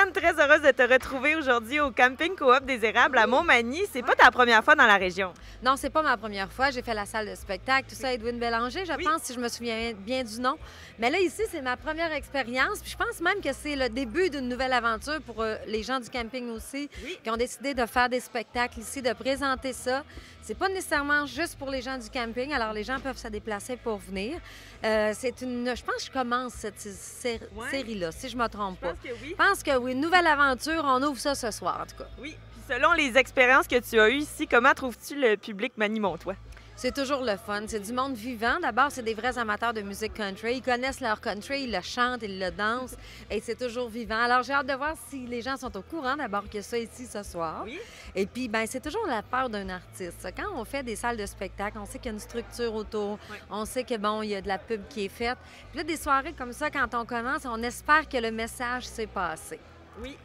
Hélène, très heureuse de te retrouver aujourd'hui au camping Coop des Érables à Montmagny. C'est pas ta première fois dans la région? Non, c'est pas ma première fois. J'ai fait la salle de spectacle, tout ça, Edwin Bélanger, je pense, si je me souviens bien du nom. Mais là, ici, c'est ma première expérience. Puis je pense même que c'est le début d'une nouvelle aventure pour les gens du camping aussi, qui ont décidé de faire des spectacles ici, de présenter ça. C'est pas nécessairement juste pour les gens du camping, alors les gens peuvent se déplacer pour venir. Je pense que je commence cette série-là, si je me trompe pas. Je pense que oui, une nouvelle aventure, on ouvre ça ce soir, en tout cas. Oui. Puis selon les expériences que tu as eues ici, comment trouves-tu le public manimontois? C'est toujours le fun. C'est du monde vivant. D'abord, c'est des vrais amateurs de musique country. Ils connaissent leur country, ils le chantent, ils le dansent et c'est toujours vivant. Alors, j'ai hâte de voir si les gens sont au courant d'abord qu'il y a ça ici ce soir. Oui. Et puis, bien, c'est toujours la peur d'un artiste. Quand on fait des salles de spectacle, on sait qu'il y a une structure autour. Oui. On sait que, bon, il y a de la pub qui est faite. Puis là, des soirées comme ça, quand on commence, on espère que le message s'est passé. Oui.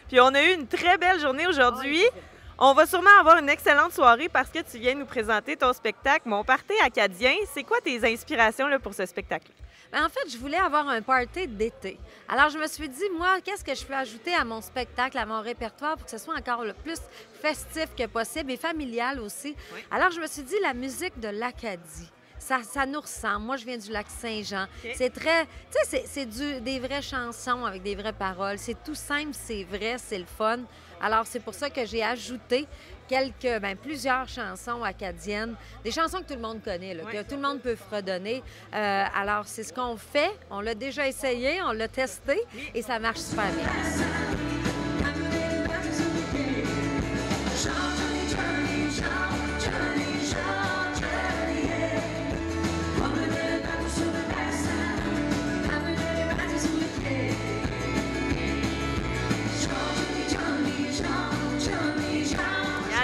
Puis on a eu une très belle journée aujourd'hui. Oui. On va sûrement avoir une excellente soirée parce que tu viens nous présenter ton spectacle Mon Party acadien. C'est quoi tes inspirations là, pour ce spectacle? Bien, en fait, je voulais avoir un party d'été. Alors, je me suis dit, moi, qu'est-ce que je peux ajouter à mon spectacle, à mon répertoire pour que ce soit encore le plus festif que possible et familial aussi? Oui. Alors, je me suis dit, la musique de l'Acadie. Ça nous ressemble. Moi, je viens du lac Saint-Jean. Okay. C'est très... Tu sais, c'est des vraies chansons avec des vraies paroles. C'est tout simple, c'est vrai, c'est le fun. Alors, c'est pour ça que j'ai ajouté plusieurs chansons acadiennes, des chansons que tout le monde connaît, là, que tout le monde peut fredonner. Alors, c'est ce qu'on fait. On l'a déjà essayé, on l'a testé et ça marche super bien.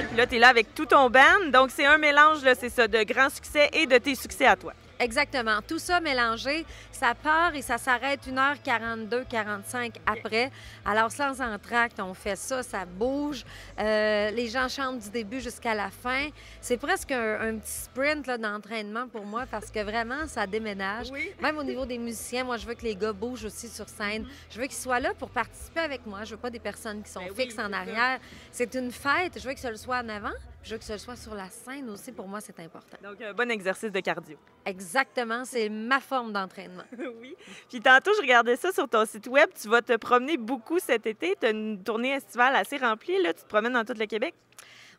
Puis là, tu es là avec tout ton band. Donc, c'est un mélange, c'est ça, de grands succès et de tes succès à toi. Exactement. Tout ça mélangé, ça part et ça s'arrête 1h42, 45 après. Alors, sans entracte, on fait ça, ça bouge. Les gens chantent du début jusqu'à la fin. C'est presque un petit sprint d'entraînement pour moi parce que vraiment, ça déménage. Oui. Même au niveau des musiciens, moi, je veux que les gars bougent aussi sur scène. Je veux qu'ils soient là pour participer avec moi. Je veux pas des personnes qui sont fixes en arrière. C'est une fête. Je veux que ce soit en avant. Je veux que ce soit sur la scène aussi. Pour moi, c'est important. Donc, un bon exercice de cardio. Exactement. C'est ma forme d'entraînement. Oui. Puis tantôt, je regardais ça sur ton site web. Tu vas te promener beaucoup cet été. Tu as une tournée estivale assez remplie. Là. Tu te promènes dans tout le Québec.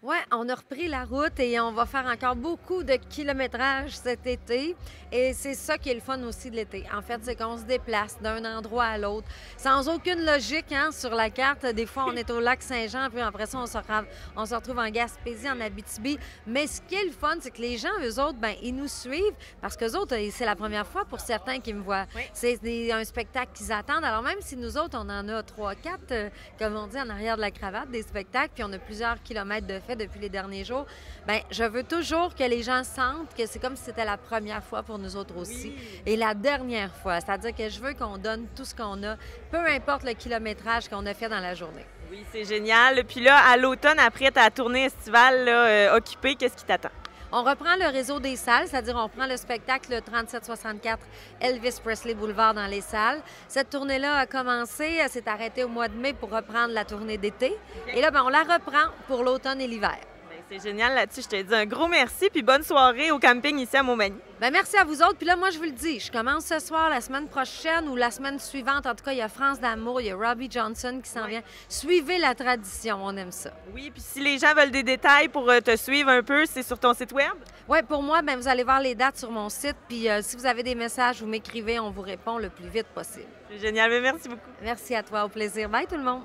Oui, on a repris la route et on va faire encore beaucoup de kilométrage cet été. Et c'est ça qui est le fun aussi de l'été. En fait, c'est qu'on se déplace d'un endroit à l'autre sans aucune logique sur la carte. Des fois, on est au lac Saint-Jean, puis après ça, on se retrouve en Gaspésie, en Abitibi. Mais ce qui est le fun, c'est que les gens, eux autres, bien, ils nous suivent parce qu'eux autres, c'est la première fois pour certains qui me voient. Oui. C'est un spectacle qu'ils attendent. Alors même si nous autres, on en a 3, 4, comme on dit, en arrière de la cravate, des spectacles, puis on a plusieurs kilomètres de fait depuis les derniers jours, bien, je veux toujours que les gens sentent que c'est comme si c'était la première fois pour nous autres aussi. Oui. Et la dernière fois, c'est-à-dire que je veux qu'on donne tout ce qu'on a, peu importe le kilométrage qu'on a fait dans la journée. Oui, c'est génial. Puis là, à l'automne, après ta tournée estivale occupée, qu'est-ce qui t'attend? On reprend le réseau des salles, c'est-à-dire on prend le spectacle le 3764 Elvis Presley Boulevard dans les salles. Cette tournée-là a commencé, elle s'est arrêtée au mois de mai pour reprendre la tournée d'été. Okay. Et là, bien, on la reprend pour l'automne et l'hiver. C'est génial là-dessus. Je te dis un gros merci puis bonne soirée au camping ici à Montmagny. Bien, merci à vous autres. Puis là, moi, je vous le dis, je commence ce soir, la semaine prochaine ou la semaine suivante. En tout cas, il y a France d'Amour, il y a Robbie Johnson qui s'en vient. Suivez la tradition, on aime ça. Oui, puis si les gens veulent des détails pour te suivre un peu, c'est sur ton site web? Oui, pour moi, bien, vous allez voir les dates sur mon site. Puis si vous avez des messages, vous m'écrivez, on vous répond le plus vite possible. C'est génial, mais merci beaucoup. Merci à toi, au plaisir. Bye tout le monde.